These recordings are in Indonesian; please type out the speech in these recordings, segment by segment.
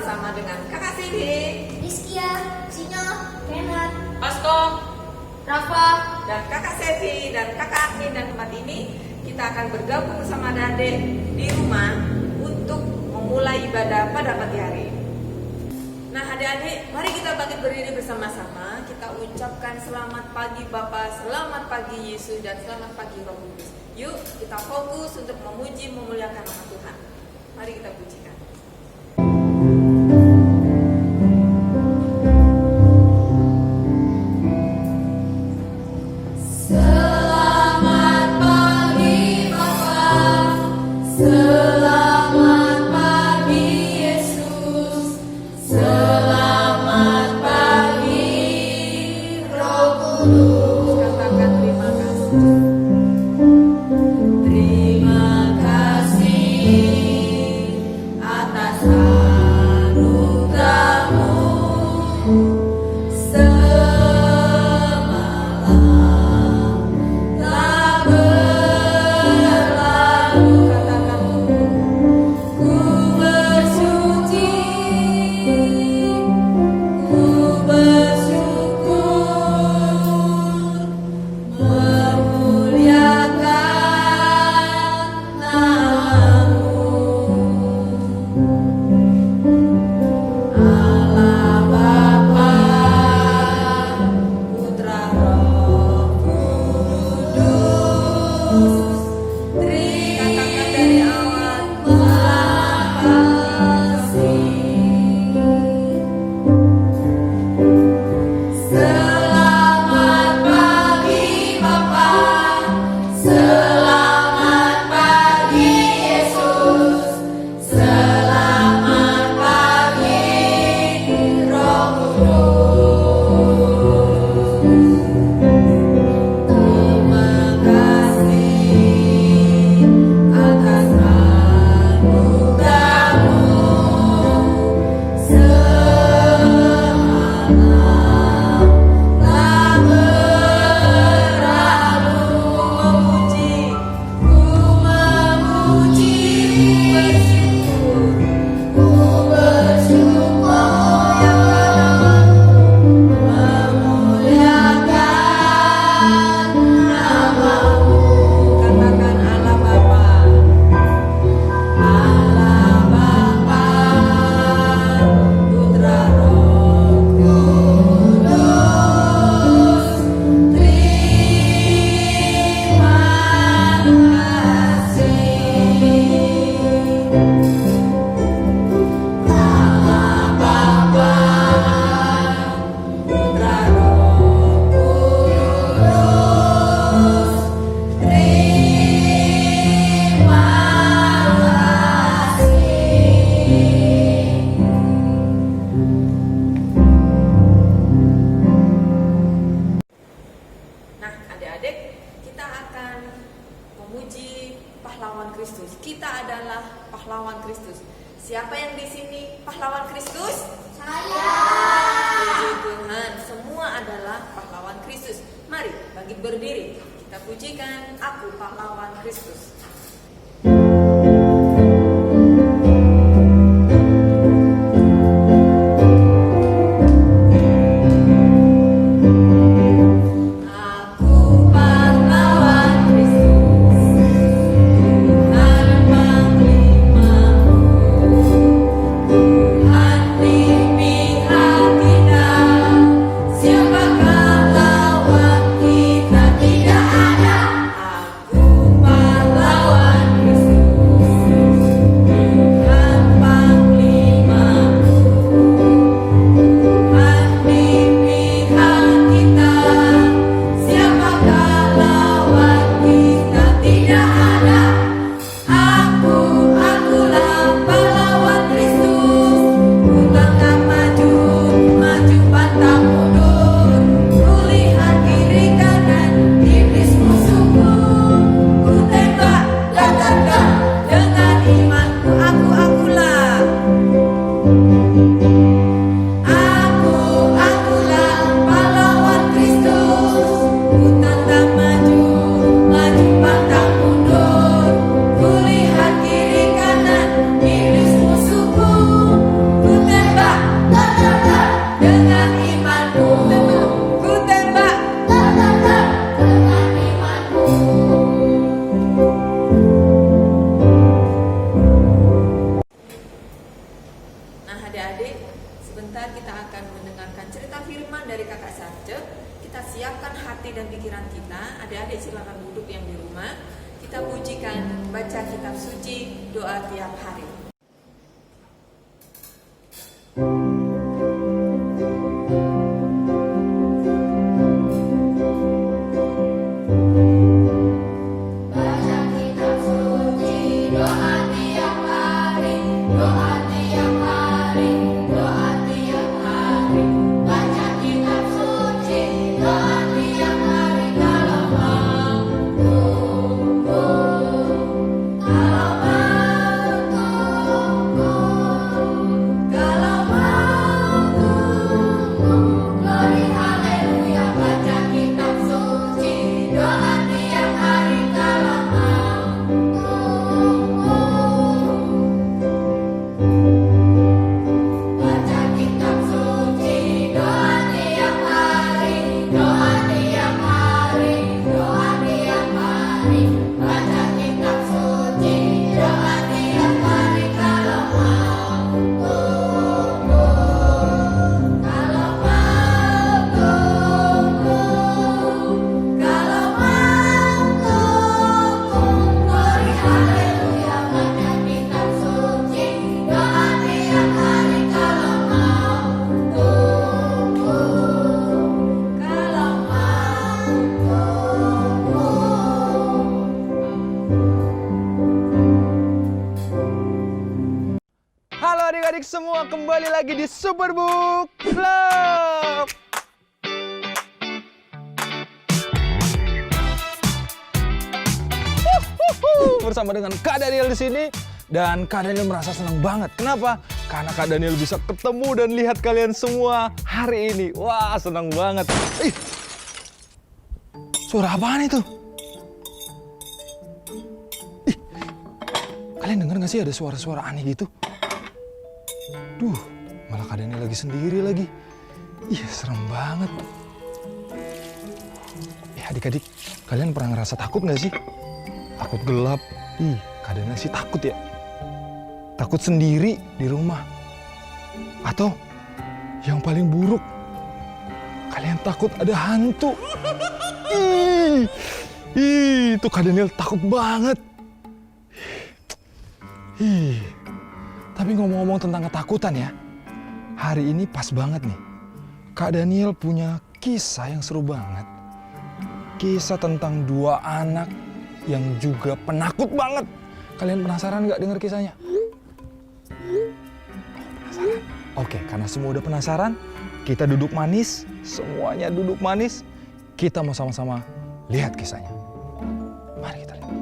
bersama dengan Kakak Cindy, Rizkia, Cino, Renat, Asko, Rafa, dan Kakak Sevi dan Kakak Agni. Dan tempat ini kita akan bergabung bersama adik di rumah untuk memulai ibadah pada pagi hari. Nah adik-adik, mari kita bangkit berdiri bersama-sama. Kita ucapkan selamat pagi Bapa, selamat pagi Yesus, dan selamat pagi Roh Kudus. Yuk kita fokus untuk memuji memuliakan nama Tuhan. Mari kita pujikan. Pahlawan Kristus. Kita adalah pahlawan Kristus. Siapa yang di sini pahlawan Kristus? saya. Puji Tuhan, semua adalah pahlawan Kristus. Mari bangkit berdiri. Kita pujikan Aku Pahlawan Kristus. Aku pahlawan adik-adik silakan duduk yang di rumah. Kita pujikan, baca kitab suci, doa tiap hari. Baca kitab suci, doa tiap hari, doa tiap hari, doa tiap hari. Baca kitab suci, doa tiap hari kalau mau tunggu, kalau mau tunggu, kalau mau tunggu. Glory haleluya, baca kitab suci, doa tiap hari kalau mau tunggu. Baca kitab suci, doa tiap hari, doa tiap hari, doa tiap hari. Baca kitab suci, doa tiap hari kalau mau tunggu, kalau mau tunggu, kalau mau tunggu. Glory haleluya, baca kitab suci, doa tiap hari kalau mau tunggu, kalau mau tunggu. Halo adik-adik semua, kembali lagi di Superbook Club. Bersama dengan Kak Daniel di sini, dan Kak Daniel merasa senang banget. Kenapa? Karena Kak Daniel bisa ketemu dan lihat kalian semua hari ini. Wah, senang banget. Ih, suara apaan itu? Ih, kalian dengar nggak sih ada suara-suara aneh gitu? Duh, malah Kak Daniel lagi sendiri lagi. Iya, serem banget. Adik-adik, kalian pernah ngerasa takut nggak sih? Takut gelap. Ih, Kak Daniel sih takut ya. Takut sendiri di rumah. Atau yang paling buruk, kalian takut ada hantu. Itu Kak Daniel takut banget. Tapi ngomong-ngomong tentang ketakutan ya, hari ini pas banget nih. Kak Daniel punya kisah yang seru banget. Kisah tentang dua anak yang juga penakut banget. Kalian penasaran nggak dengar kisahnya? Penasaran? Oke, karena semua udah penasaran, kita duduk manis, semuanya duduk manis. Kita mau sama-sama lihat kisahnya. Mari kita lihat.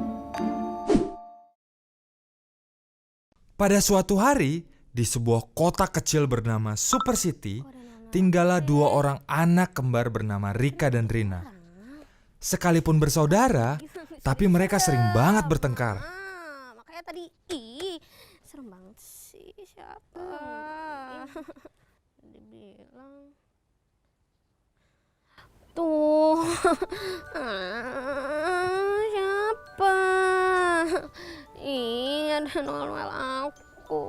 Pada suatu hari, di sebuah kota kecil bernama Super City, tinggallah dua orang anak kembar bernama Rika dan Rina. Sekalipun bersaudara, tapi mereka sering banget bertengkar. Makanya tadi, serem banget sih, siapa? Dibilang tuh, siapa? Ada noel aku.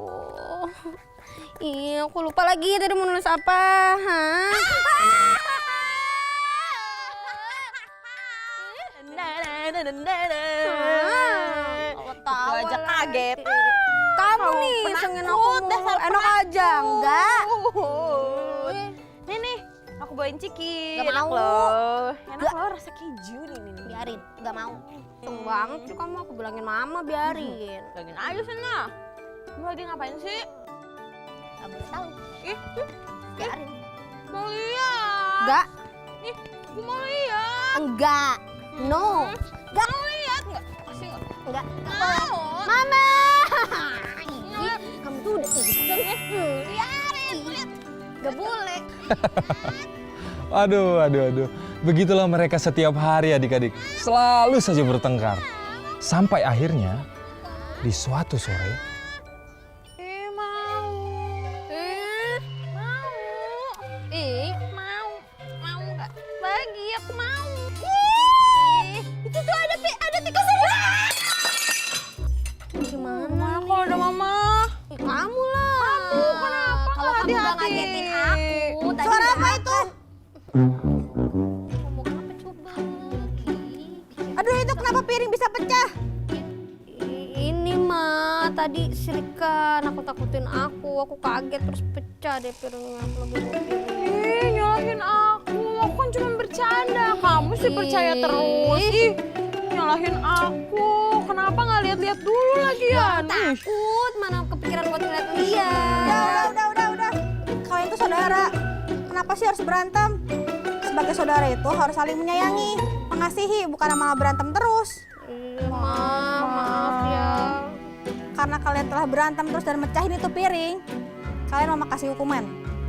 Aku lupa lagi tadi mau nulis apa. Aku aja kaget. Kamu nih isengin aku mulu. Enak aja, enggak? Nih, aku bawain ciki. Gak mau. Enak loh, rasa keju nih. Biarin, gak mau. Iseng banget sih kamu, aku bilangin mama biarin. Bilangin aja sana. Kamu lagi ngapain sih? Gak boleh tahu. Biarin. Mau lihat. Enggak, Ih, aku mau lihat. enggak. No. Enggak. Mau lihat nggak? Pasti nggak? Enggak. Mau. Mama. Ih, kamu tuh udah iseng ya. Biarin. Gak boleh. Aduh. Begitulah mereka setiap hari adik-adik. Selalu saja bertengkar. Sampai akhirnya, di suatu sore, Mau. Mau. Mau nggak? Bagi, aku mau. Itu tuh ada tikusnya. Gimana? Kalau ada mama. Kamu lah. Kamu kenapa? Kalau kamu Hati-hati. gak ngagetin aku. Tadi Suara udah apa itu? Ngomong apa coba? Aduh, itu kenapa piring bisa pecah? Ini mah tadi si Rika nakut-nakutin aku kaget terus pecah deh piringnya. Aku lagi bawa piring. Ih, nyalahin aku kan cuma bercanda. Kamu sih percaya terus. Ih, nyalahin aku. Kenapa nggak lihat-lihat dulu lagi ya? Takut, mana kepikiran buat ngeliat-liat. Udah. Kalian tuh saudara. Kenapa sih harus berantem? Sebagai saudara itu harus saling menyayangi, mengasihi, bukan malah berantem terus. Iya, maaf ya. Karena kalian telah berantem terus dan mecahin itu piring, kalian mau kasih hukuman.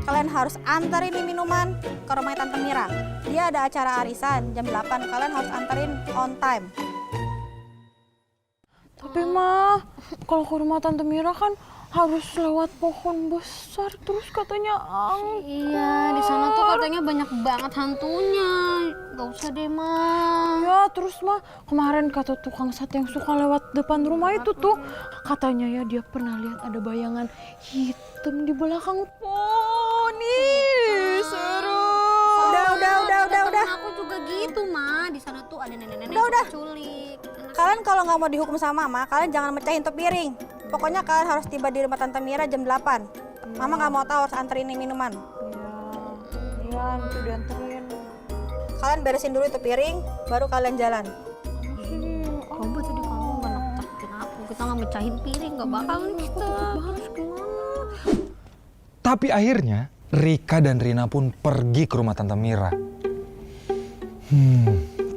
Kalian harus anterin ini minuman ke rumahnya Tante Mira. Dia ada acara arisan jam 8, kalian harus anterin on time. Tapi mah, kalau ke rumah Tante Mira kan harus lewat pohon besar terus katanya angker. Iya, di sana tuh katanya banyak banget hantunya. Gak usah deh, Ma. Ya, terus mah kemarin kata tukang sate yang suka lewat depan rumah itu tuh katanya ya dia pernah lihat ada bayangan hitam di belakang pohon. Ih, seru. Udah. Aku juga gitu, Ma. Di sana tuh ada nenek-nenek yang suka culik. Kalian kalau nggak mau dihukum sama Mama, kalian jangan mecahin tuh piring. Pokoknya kalian harus tiba di rumah Tante Mira jam 8. Mama nggak mau tahu harus anterin ini minuman. Iya, nanti dianterin. Kalian beresin dulu itu piring, baru kalian jalan. Coba tadi kamu gak nakut-nakutin aku. Kita gak mecahin piring, gak bakal nih kita. Harus gimana? Tapi akhirnya Rika dan Rina pun pergi ke rumah Tante Mira.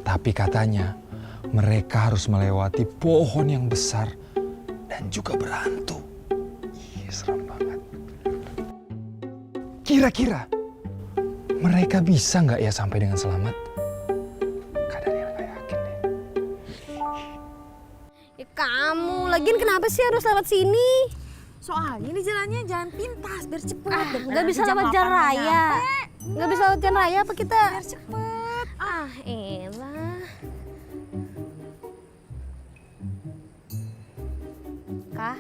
Tapi katanya mereka harus melewati pohon yang besar dan juga berhantu. Ih, serem banget. Kira-kira mereka bisa nggak ya sampai dengan selamat? Kadang nggak yakin deh. Ya kamu, lagian kenapa sih harus lewat sini? Soalnya ini jalannya jalan pintas biar cepet. Gak bisa lewat jalan raya. Gak bisa lewat jalan raya apa kita? Biar cepet. Elah. Rika.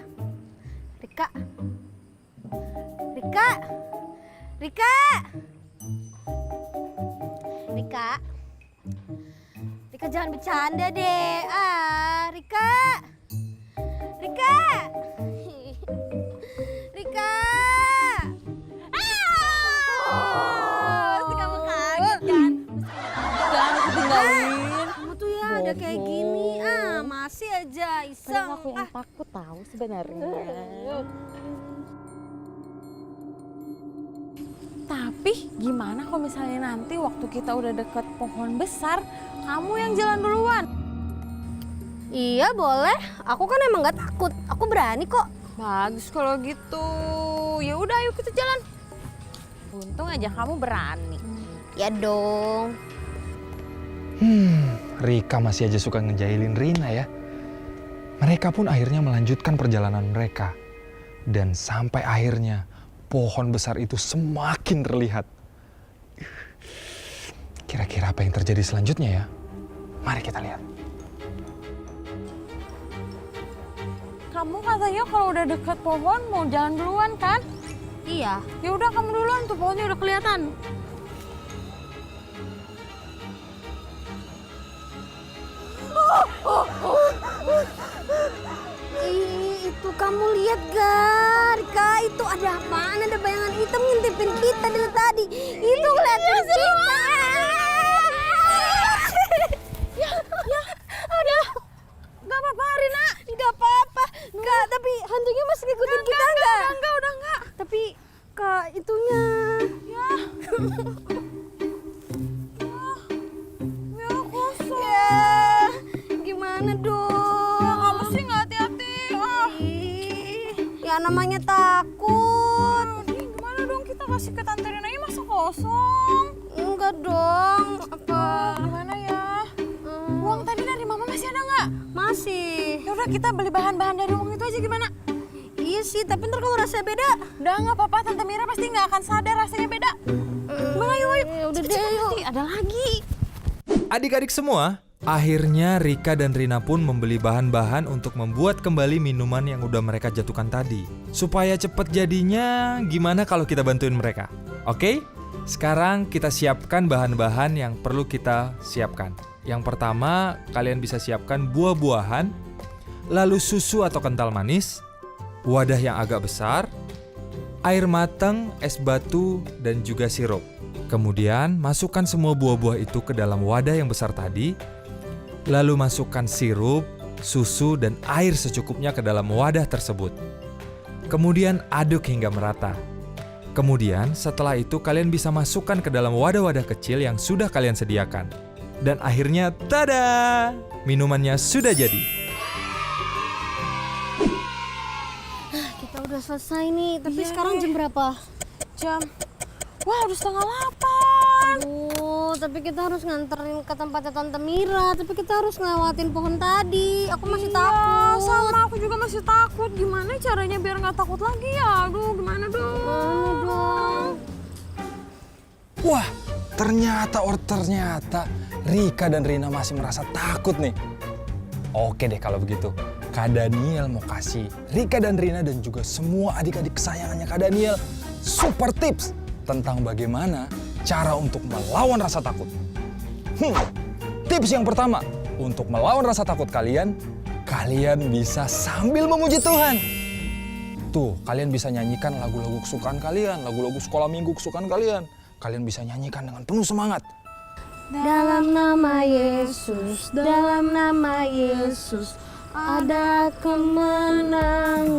Rika jangan bercanda deh. Rika. Pasti kamu kaget kan? Jangan ketinggalin. Kamu tuh ya ada kayak gini. Masih aja iseng. Aku yang takut tahu sebenarnya. Tapi gimana kalau misalnya nanti waktu kita udah deket pohon besar, kamu yang jalan duluan? Iya boleh. Aku kan emang gak takut. Aku berani kok. Bagus kalau gitu. Ya udah, ayo kita jalan. Untung aja kamu berani. Ya dong. Rika masih aja suka ngejailin Rina ya. Mereka pun akhirnya melanjutkan perjalanan mereka. Dan sampai akhirnya pohon besar itu semakin terlihat. Kira-kira apa yang terjadi selanjutnya ya? Mari kita lihat. Kamu katanya kalau udah deket pohon mau jalan duluan kan? Iya. Ya udah kamu duluan tuh, pohonnya udah kelihatan. Itu kamu lihat gak, Rika? Itu ada apaan? Ada bayangan hitam ngintipin kita dari tadi. Itu ngeliatin kita. Aduh, gak apa-apa Rina. Gak apa-apa. Kak, tapi hantunya masih ngikutin kita nggak? Udah enggak. Tapi Kak, itunya. Ya kosong. Ya, gimana dong? Kamu sih nggak hati-hati. Ya namanya takut. Ih, gimana dong kita kasih ke Tante Rina, masa kosong? Enggak dong. Apa? Gimana ya? Uang tadi dari mama masih ada nggak? Masih. Ya udah kita beli bahan-bahan dari uang itu aja gimana? Iya sih, tapi ntar kalau rasanya beda. Udah nggak apa-apa, Tante Mira pasti nggak akan sadar rasanya beda. Gimana yuk? Udah deh, yuk. Ada lagi. Adik-adik semua, akhirnya Rika dan Rina pun membeli bahan-bahan untuk membuat kembali minuman yang udah mereka jatuhkan tadi. Supaya cepet jadinya, gimana kalau kita bantuin mereka? Oke? Sekarang kita siapkan bahan-bahan yang perlu kita siapkan. Yang pertama, kalian bisa siapkan buah-buahan, lalu susu atau kental manis, wadah yang agak besar, air matang, es batu, dan juga sirup. Kemudian, masukkan semua buah-buah itu ke dalam wadah yang besar tadi, lalu masukkan sirup, susu, dan air secukupnya ke dalam wadah tersebut. Kemudian aduk hingga merata. Kemudian, setelah itu kalian bisa masukkan ke dalam wadah-wadah kecil yang sudah kalian sediakan. Dan akhirnya, tada! Minumannya sudah jadi. Kita udah selesai nih, tapi sekarang jam berapa? Wah, udah 7:30. Aduh, tapi kita harus nganterin ke tempatnya Tante Mira. Tapi kita harus ngelewatin pohon tadi. Aku masih takut. Sama aku juga masih takut. Gimana caranya biar nggak takut lagi ya? Aduh, gimana dong? Wah, ternyata Rika dan Rina masih merasa takut nih. Oke deh kalau begitu. Kak Daniel mau kasih Rika dan Rina dan juga semua adik-adik kesayangannya Kak Daniel super tips tentang bagaimana cara untuk melawan rasa takut. Tips yang pertama, untuk melawan rasa takut kalian bisa sambil memuji Tuhan. Tuh, kalian bisa nyanyikan lagu-lagu kesukaan kalian, lagu-lagu sekolah minggu kesukaan kalian. Kalian bisa nyanyikan dengan penuh semangat. Dalam nama Yesus, dalam nama Yesus, ada kemenangan.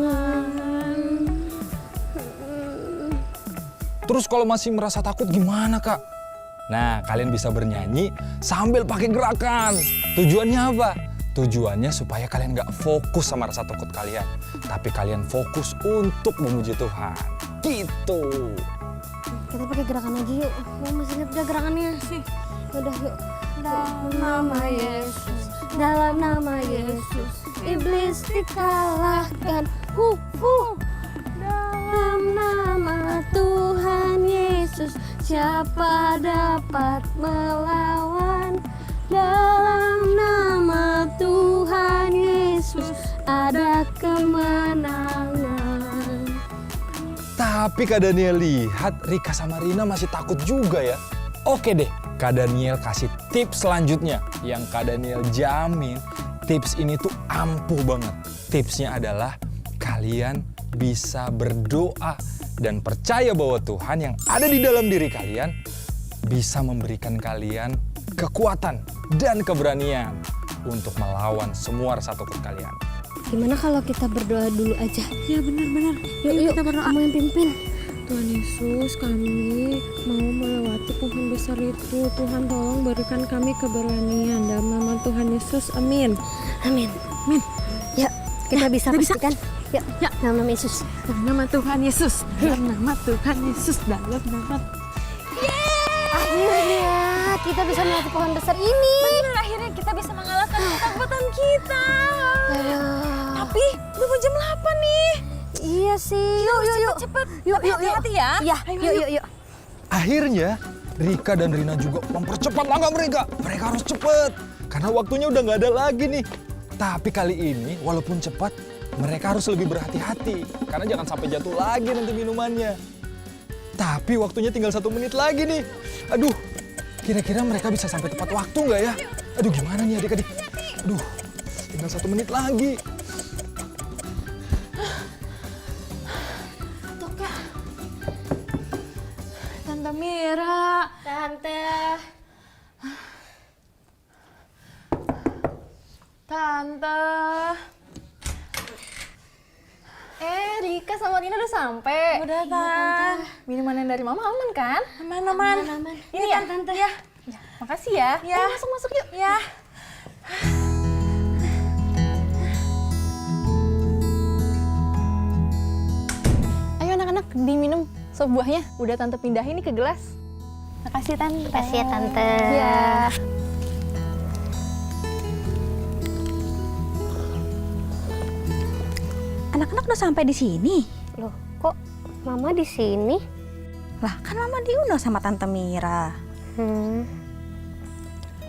Terus kalau masih merasa takut gimana, Kak? Nah, kalian bisa bernyanyi sambil pakai gerakan. Tujuannya apa? Tujuannya supaya kalian nggak fokus sama rasa takut kalian, tapi kalian fokus untuk memuji Tuhan. Gitu. Kita pakai gerakan lagi yuk. Gue masih inget gak gerakannya? Udah yuk. Dalam nama Yesus, dalam nama Yesus, iblis dikalahkan. Dalam nama Tuhan Yesus, siapa dapat melawan? Dalam nama Tuhan Yesus, ada kemenangan. Tapi Kak Daniel lihat Rika sama Rina masih takut juga ya. Oke deh, Kak Daniel kasih tips selanjutnya yang Kak Daniel jamin tips ini tuh ampuh banget. Tipsnya adalah kalian bisa berdoa dan percaya bahwa Tuhan yang ada di dalam diri kalian bisa memberikan kalian kekuatan dan keberanian untuk melawan semua rasa takut kalian. Gimana kalau kita berdoa dulu aja? Ya benar-benar. Yuk, kita berdoa. Kamu yang pimpin. Tuhan Yesus, kami mau melewati pohon besar itu. Tuhan tolong berikan kami keberanian. Dalam nama Tuhan Yesus, amin. Amin. Amin. Yuk, kita bisa pastikan. Yuk, Ya. dalam nama Yesus. Dalam nama Tuhan Yesus. Dalam nama Tuhan Yesus. Dalam nama... Akhirnya kita bisa melewati pohon besar ini. Benar, akhirnya kita bisa mengalahkan ketakutan kita. Tapi udah mau jam 8 nih. Iya sih. Yuk. Cepet. Yuk. Hati-hati ya. Iya, yuk. Akhirnya Rika dan Rina juga mempercepat langkah mereka. Mereka harus cepet karena waktunya udah nggak ada lagi nih. Tapi kali ini walaupun cepat, mereka harus lebih berhati-hati karena jangan sampai jatuh lagi nanti minumannya. Tapi waktunya tinggal 1 menit lagi nih. Aduh, kira-kira mereka bisa sampai tepat waktu nggak ya? Aduh, gimana nih adik-adik? Aduh, tinggal 1 menit lagi. Tante Mira. Tante. Rika sama Rina udah sampai. Udah, Tan. Minuman yang dari Mama aman kan? Aman. Ini ya, Tante. Ya. Makasih ya. Ya. Ayo, masuk yuk. Ya. Ayo anak-anak, diminum sop buahnya. Udah Tante pindahin nih ke gelas. Makasih Tante. Makasih ya, Tante. Ya. Anak-anak udah sampai di sini. Loh, kok Mama di sini? Lah, kan Mama diundang sama Tante Mira.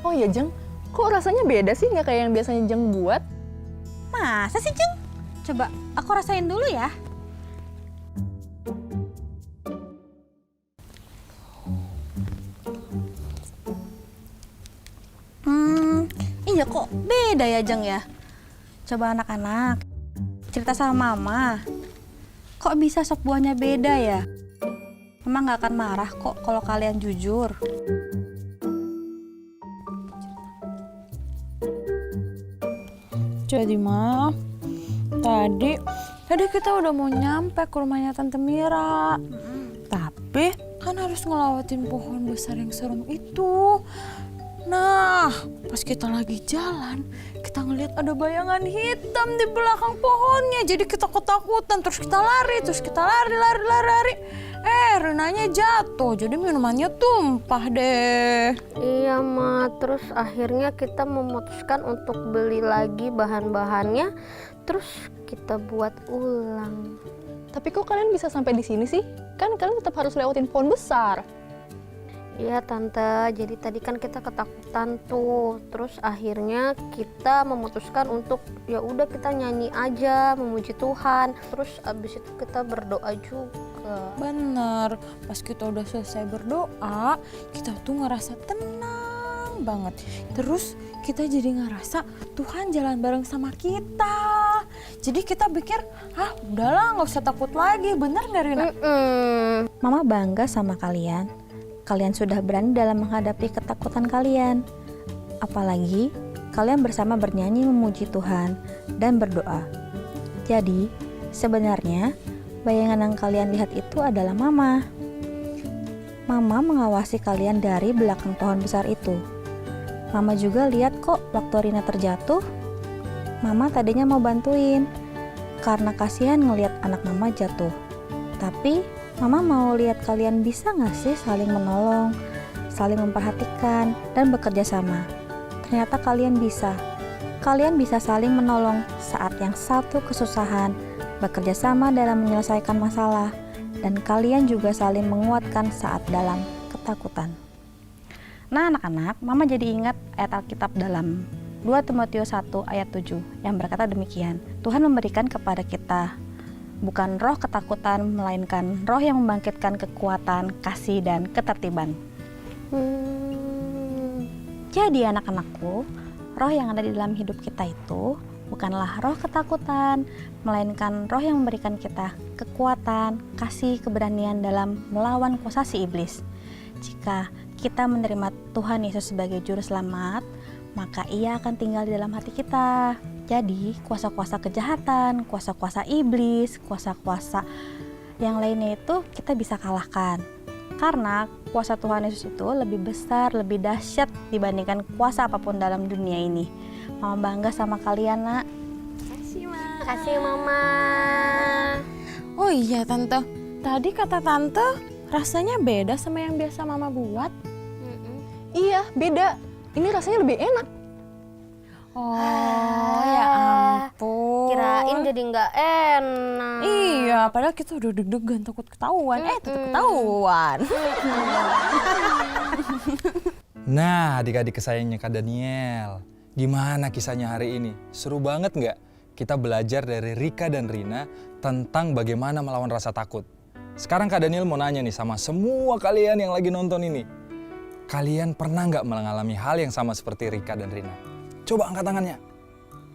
Oh iya Jeng, kok rasanya beda sih nggak kayak yang biasanya Jeng buat? Masa sih, Jeng? Coba aku rasain dulu ya. Iya kok beda ya Jeng ya? Coba anak-anak, cerita sama Mama. Kok bisa sop buahnya beda ya? Mama gak akan marah kok kalau kalian jujur. Jadi mah, tadi kita udah mau nyampe ke rumahnya Tante Mira. Tapi kan harus ngelewatin pohon besar yang serem itu. Nah, pas kita lagi jalan, kita ngeliat ada bayangan hitam di belakang pohonnya. Jadi kita ketakutan, terus kita lari. Renanya jatuh, jadi minumannya tumpah deh. Iya Ma, terus akhirnya kita memutuskan untuk beli lagi bahan-bahannya, terus kita buat ulang. Tapi kok kalian bisa sampai di sini sih? Kan kalian tetap harus lewatin pohon besar. Iya Tante, jadi tadi kan kita ketakutan tuh, terus akhirnya kita memutuskan untuk ya udah kita nyanyi aja, memuji Tuhan, terus abis itu kita berdoa juga. Bener, pas kita udah selesai berdoa, kita tuh ngerasa tenang banget. Terus kita jadi ngerasa Tuhan jalan bareng sama kita. Jadi kita pikir, udahlah nggak usah takut lagi, bener nggak Rina? Mama bangga sama kalian. Kalian sudah berani dalam menghadapi ketakutan kalian. Apalagi kalian bersama bernyanyi memuji Tuhan dan berdoa. Jadi sebenarnya bayangan yang kalian lihat itu adalah Mama. Mama mengawasi kalian dari belakang pohon besar itu. Mama juga lihat kok waktu Rina terjatuh. Mama tadinya mau bantuin karena kasihan ngelihat anak Mama jatuh. Tapi Mama mau lihat kalian bisa nggak sih saling menolong, saling memperhatikan, dan bekerja sama. Ternyata kalian bisa. Kalian bisa saling menolong saat yang satu kesusahan, bekerja sama dalam menyelesaikan masalah, dan kalian juga saling menguatkan saat dalam ketakutan. Nah anak-anak, Mama jadi ingat ayat Alkitab dalam 2 Timotius 1 ayat 7 yang berkata demikian. Tuhan memberikan kepada kita bukan roh ketakutan, melainkan roh yang membangkitkan kekuatan, kasih, dan ketertiban. Jadi anak-anakku, roh yang ada di dalam hidup kita itu bukanlah roh ketakutan, melainkan roh yang memberikan kita kekuatan, kasih, keberanian dalam melawan kuasa si iblis. Jika kita menerima Tuhan Yesus sebagai Juru Selamat, maka Ia akan tinggal di dalam hati kita. Jadi kuasa-kuasa kejahatan, kuasa-kuasa iblis, kuasa-kuasa yang lainnya itu kita bisa kalahkan. Karena kuasa Tuhan Yesus itu lebih besar, lebih dahsyat dibandingkan kuasa apapun dalam dunia ini. Mama bangga sama kalian, Nak. Makasih Mama. Oh iya Tante, tadi kata Tante rasanya beda sama yang biasa Mama buat. Iya, beda. Ini rasanya lebih enak. Oh ya ampun. Kirain jadi nggak enak. Iya, padahal kita udah deg-degan takut ketahuan. Tetap ketahuan. Nah, adik-adik kesayangannya Kak Daniel, gimana kisahnya hari ini? Seru banget nggak? Kita belajar dari Rika dan Rina tentang bagaimana melawan rasa takut. Sekarang Kak Daniel mau nanya nih sama semua kalian yang lagi nonton ini. Kalian pernah nggak mengalami hal yang sama seperti Rika dan Rina? Coba angkat tangannya.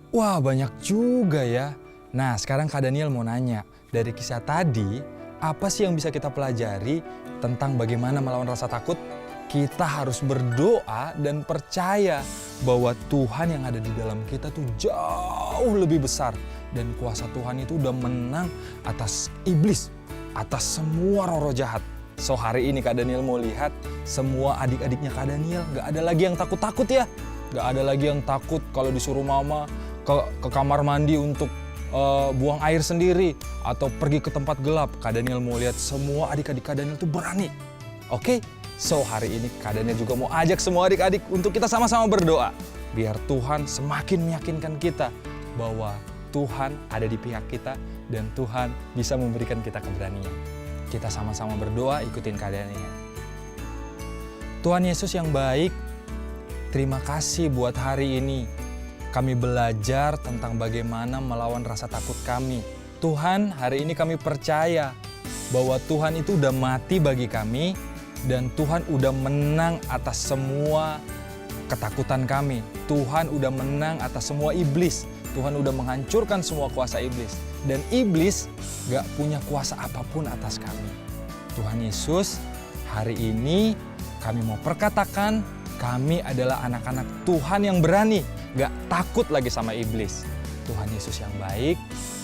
Wah, banyak juga ya. Nah, sekarang Kak Daniel mau nanya, dari kisah tadi, apa sih yang bisa kita pelajari tentang bagaimana melawan rasa takut? Kita harus berdoa dan percaya bahwa Tuhan yang ada di dalam kita tuh jauh lebih besar. Dan kuasa Tuhan itu udah menang atas iblis, atas semua roh-roh jahat. So hari ini Kak Daniel mau lihat semua adik-adiknya Kak Daniel gak ada lagi yang takut-takut ya. Gak ada lagi yang takut kalau disuruh mama ke kamar mandi untuk buang air sendiri atau pergi ke tempat gelap. Kak Daniel mau lihat semua adik-adik Kak Daniel tuh berani. Oke? So hari ini Kak Daniel juga mau ajak semua adik-adik untuk kita sama-sama berdoa. Biar Tuhan semakin meyakinkan kita bahwa Tuhan ada di pihak kita dan Tuhan bisa memberikan kita keberanian. Kita sama-sama berdoa, ikutin Kak Daniel. Tuhan Yesus yang baik, terima kasih buat hari ini. Kami belajar tentang bagaimana melawan rasa takut kami. Tuhan, hari ini kami percaya bahwa Tuhan itu udah mati bagi kami dan Tuhan udah menang atas semua ketakutan kami. Tuhan udah menang atas semua iblis. Tuhan udah menghancurkan semua kuasa iblis. Dan iblis gak punya kuasa apapun atas kami. Tuhan Yesus, hari ini kami mau perkatakan kami adalah anak-anak Tuhan yang berani. Gak takut lagi sama iblis. Tuhan Yesus yang baik,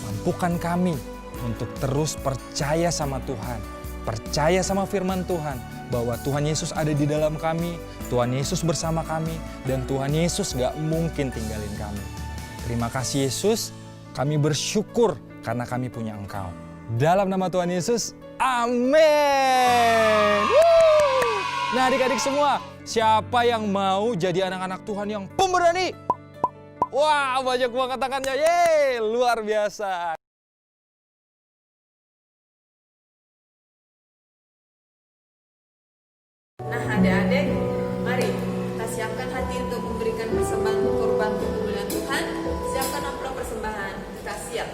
mampukan kami untuk terus percaya sama Tuhan. Percaya sama firman Tuhan, bahwa Tuhan Yesus ada di dalam kami, Tuhan Yesus bersama kami, dan Tuhan Yesus gak mungkin tinggalin kami. Terima kasih Yesus, kami bersyukur karena kami punya Engkau. Dalam nama Tuhan Yesus, amin. Nah adik-adik semua, siapa yang mau jadi anak-anak Tuhan yang pemberani? Wah, banyak banget tangannya, yeay, luar biasa. Nah adik-adik, mari kita siapkan hati untuk memberikan persembahan kurban untuk kemuliaan Tuhan. Siapkan amplop persembahan, kita siap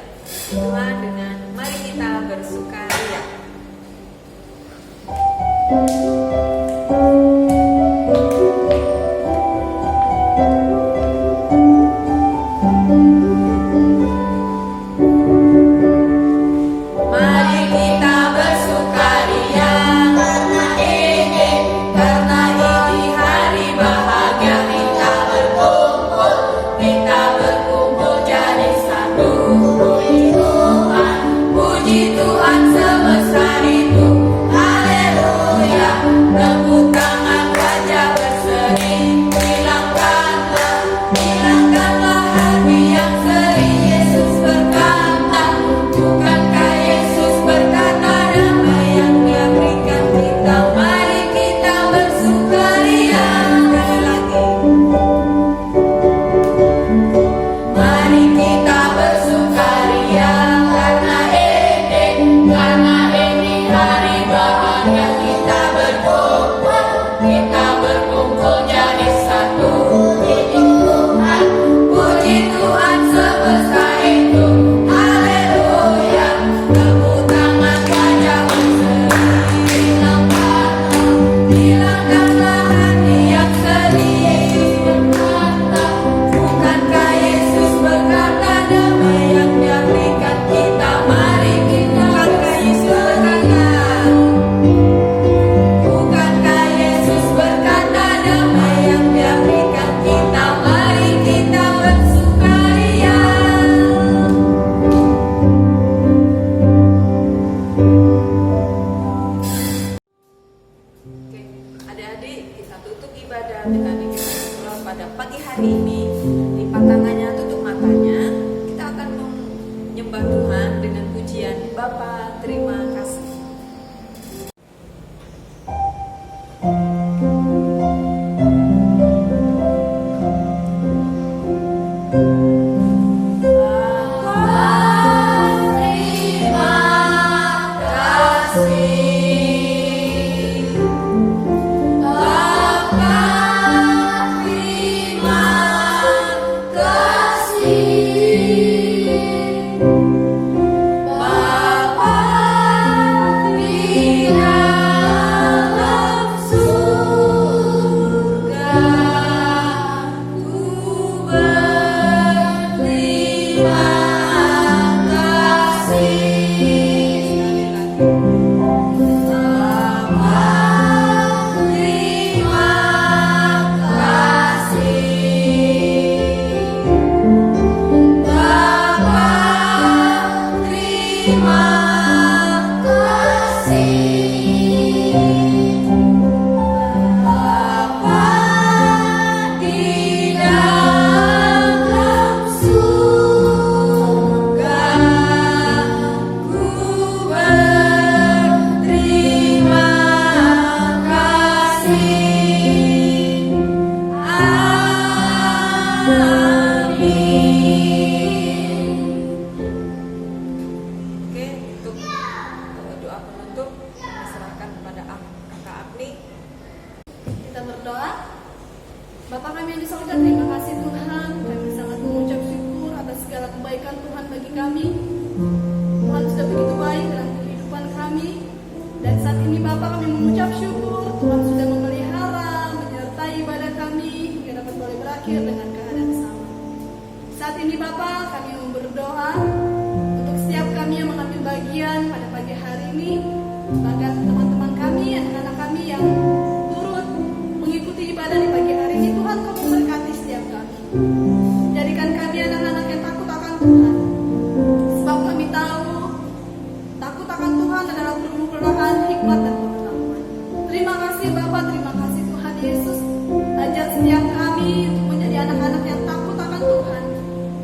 Tuhan dengan mari kita bersukaria. Mari kita bersukaria karena ini hari bahagia kita berkumpul jadi satu. Puji Tuhan semesta itu, haleluya. Tepuk tangan gajah berseri, hilangkanlah hati yang seri. Yesus berkata, bukankah Yesus berkata damai yang Dia berikan kita? Mari kita bersukaria. Sekali lagi, mari kita bersukaria karena ini hari bahagia kita berkumpul jadi satu. Puji Tuhan semesta itu, haleluya. Tepuk tangan gajah berseri, hilangkanlah hati yang sedih. Yesus berkata, bukankah Yesus berkata damai yang Dia berikan kita? Mari kita, bukankah Yesus berkata damai yang Dia berikan kita? Mari kita bersukaria. Oke, adik-adik, kita tutup ibadah dengan ibadah pada pagi hari ini. Lipat tangannya, tutup matanya. Kita akan menyembah Tuhan dengan pujian Bapa, terima kasih. Saat ini Bapak, kami mau berdoa untuk setiap kami yang mengambil bagian pada pagi hari ini, bahkan teman-teman kami, anak-anak kami yang turut mengikuti ibadah di pagi hari ini. Tuhan, Kau memberkati setiap kami. Jadikan kami anak-anak yang takut akan Tuhan. Sebab kami tahu takut akan Tuhan adalah permulaan hikmat dan pengetahuan. Terima kasih Bapak, terima kasih Tuhan Yesus. Ajar setiap kami untuk menjadi anak-anak yang takut akan Tuhan,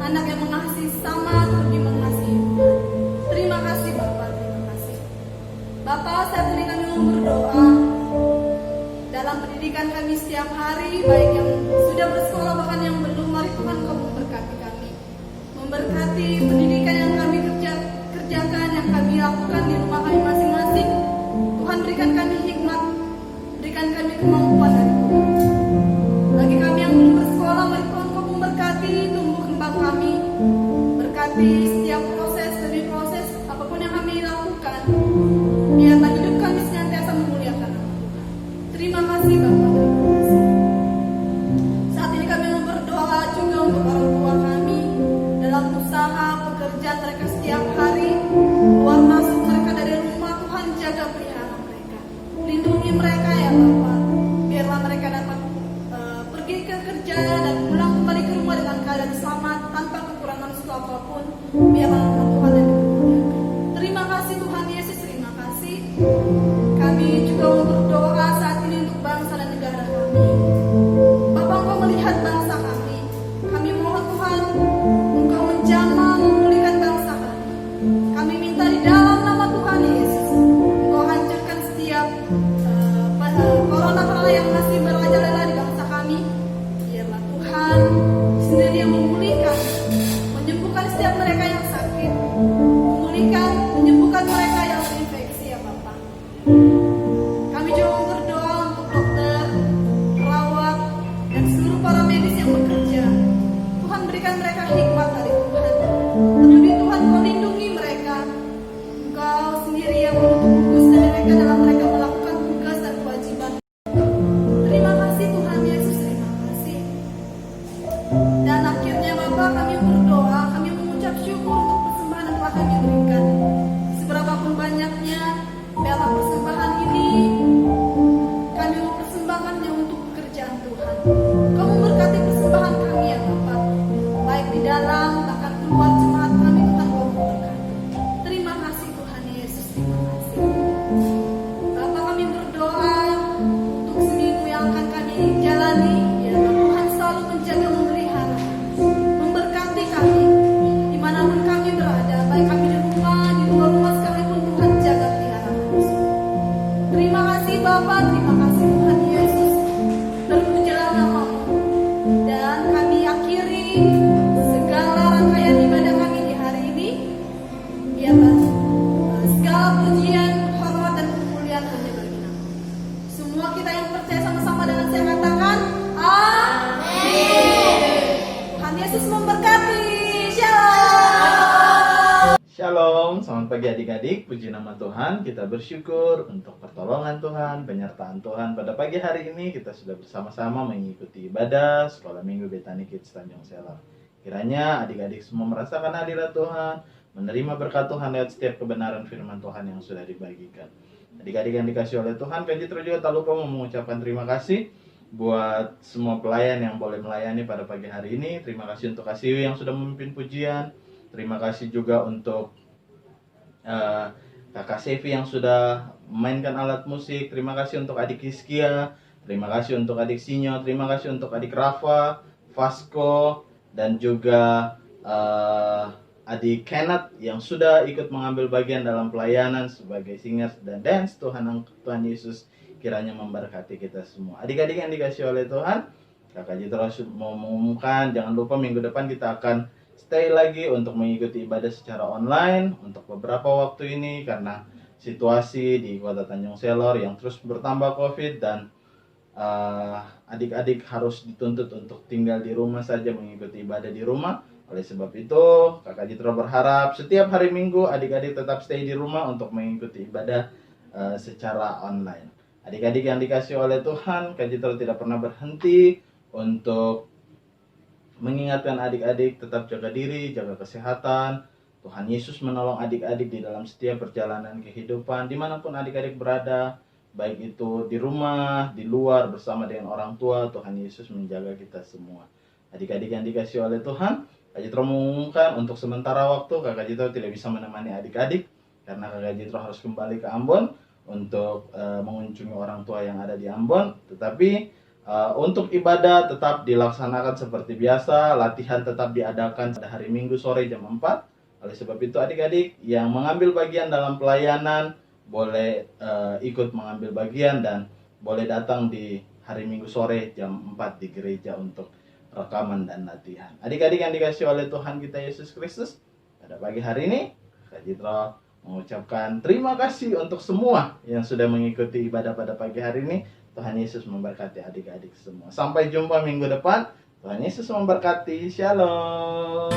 anak yang mengasihi sama lebih mengasihi Tuhan. Terima kasih Bapak, terima kasih. Bapak, saat ini kami mau berdoa dalam pendidikan kami setiap hari, baik yang sudah bersekolah bahkan yang belum. Mari Tuhan Kau memberkati kami, memberkati pendidikan yang kami kerjakan, yang kami lakukan di rumah kami masing-masing. Tuhan, berikan kami hikmat, berikan kami kemampuan dari Tuhan. Bagi kami yang belum bersekolah, mari Tuhan Kau memberkati tumbuh kembang kami, berkati setiap proses demi proses apapun yang kami lakukan. Biarlah hidup kami senantiasa memuliakan nama Tuhan. Terima kasih Bapak, terima kasih. Saat ini kami mau berdoa juga untuk orang tua kami dalam usaha pekerjaan mereka setiap hari, keluar masuk mereka dari rumah. Tuhan, jaga pelihara mereka, lindungi mereka ya Bapak. Biarlah mereka dapat pergi ke kerja dan pulang kembali ke rumah dengan keadaan selamat tanpa kekurangan suatu apapun. Biarlah nama Tuhan yang dimuliakan. Terima kasih Tuhan Yesus, terima kasih. Kami juga mau berdoa saat ini untuk bangsa dan negara kami. Bapak, Engkau melihat bangsa kami. Kami mohon Tuhan, Engkau menjamah memulihkan bangsa kami. Kami minta di dalam nama Tuhan Yesus, Engkau hancurkan setiap corona yang masih merajalela di bangsa kami. Biarlah Tuhan sendiri yang memulihkan, menyembuhkan setiap mereka yang sakit, memulihkan, menyembuhkan mereka yang terinfeksi ya Bapak. Kami juga berdoa untuk dokter, perawat, dan seluruh para medis yang bekerja. Tuhan, berikan mereka hikmat dari Tuhan. Terlebih Tuhan, Kau lindungi mereka. Engkau sendiri yang menutup tugas dari mereka dalam mereka melakukan tugas dan kewajiban. Terima kasih Tuhan Yesus, terima kasih. Dan akhirnya Bapak, kami berdoa, kami mengucap syukur untuk persembahan yang telah kami berikan. Seberapapun banyaknya, biarlah persembahan ini kami mau persembahkannya untuk pekerjaan Tuhan. Kau memberkati persembahan kami ya Bapak, baik di dalam bahkan keluar jemaat kami. Tuhan, Kau memberkati. Terima kasih Tuhan Yesus, terima kasih. Bapak, kami berdoa untuk seminggu yang akan kami jalani. Biarlah Tuhan selalu menjaga, memelihara, memberkati kami dimanapun kami berada, baik kami di rumah, di luar rumah sekalipun. Tuhan, jaga pelihara terus. Terima kasih Bapak, terima kasih Tuhan Yesus. Terpujilah nama-Mu. Dan kami akhiri segala rangkaian ibadah kami di hari ini. Biarlah segala pujian, hormat dan kemuliaan hanya bagi nama. Semua kita yang percaya sama-sama dengan saya katakan amin. Tuhan Yesus memberkati. Shalom. Shalom, selamat pagi adik-adik, puji nama Tuhan. Kita bersyukur untuk pertolongan Tuhan, penyertaan Tuhan. Pada pagi hari ini kita sudah bersama-sama mengikuti ibadah Sekolah Minggu Betani Kids Tanjung Selor. Kiranya adik-adik semua merasakan hadirat Tuhan, menerima berkat Tuhan lewat setiap kebenaran firman Tuhan yang sudah dibagikan. Adik-adik yang dikasih oleh Tuhan, Kak Jitro juga tak lupa mengucapkan terima kasih buat semua pelayan yang boleh melayani pada pagi hari ini. Terima kasih untuk Kak Siwi yang sudah memimpin pujian. Terima kasih juga untuk Kakak Sevi yang sudah memainkan alat musik. Terima kasih untuk adik Hiskia. Terima kasih untuk adik Sinyo. Terima kasih untuk adik Rafa, Vasco, dan juga adik Kenneth yang sudah ikut mengambil bagian dalam pelayanan sebagai singers dan dance. Tuhan Yesus kiranya memberkati kita semua. Adik-adik yang dikasih oleh Tuhan, Kakak Jitro mau mengumumkan, jangan lupa minggu depan kita akan stay lagi untuk mengikuti ibadah secara online untuk beberapa waktu ini karena situasi di Kota Tanjung Selor yang terus bertambah COVID dan adik-adik harus dituntut untuk tinggal di rumah saja, mengikuti ibadah di rumah. Oleh sebab itu, Kakak Jitro berharap setiap hari Minggu adik-adik tetap stay di rumah untuk mengikuti ibadah secara online. Adik-adik yang dikasih oleh Tuhan, Kak Jitro tidak pernah berhenti untuk mengingatkan adik-adik tetap jaga diri, jaga kesehatan. Tuhan Yesus menolong adik-adik di dalam setiap perjalanan kehidupan, dimanapun adik-adik berada, baik itu di rumah, di luar, bersama dengan orang tua. Tuhan Yesus menjaga kita semua. Adik-adik yang dikasihi oleh Tuhan, Kak Jitro mengumumkan untuk sementara waktu Kakak Jitro tidak bisa menemani adik-adik karena Kakak Jitro harus kembali ke Ambon untuk mengunjungi orang tua yang ada di Ambon. Tetapi untuk ibadah tetap dilaksanakan seperti biasa, latihan tetap diadakan pada hari Minggu sore jam 4. Oleh sebab itu adik-adik yang mengambil bagian dalam pelayanan boleh ikut mengambil bagian dan boleh datang di hari Minggu sore jam 4 di gereja untuk rekaman dan latihan. Adik-adik yang dikasihi oleh Tuhan kita Yesus Kristus, pada pagi hari ini Kak Jitro mengucapkan terima kasih untuk semua yang sudah mengikuti ibadah pada pagi hari ini. Tuhan Yesus memberkati adik-adik semua. Sampai jumpa minggu depan. Tuhan Yesus memberkati. Shalom.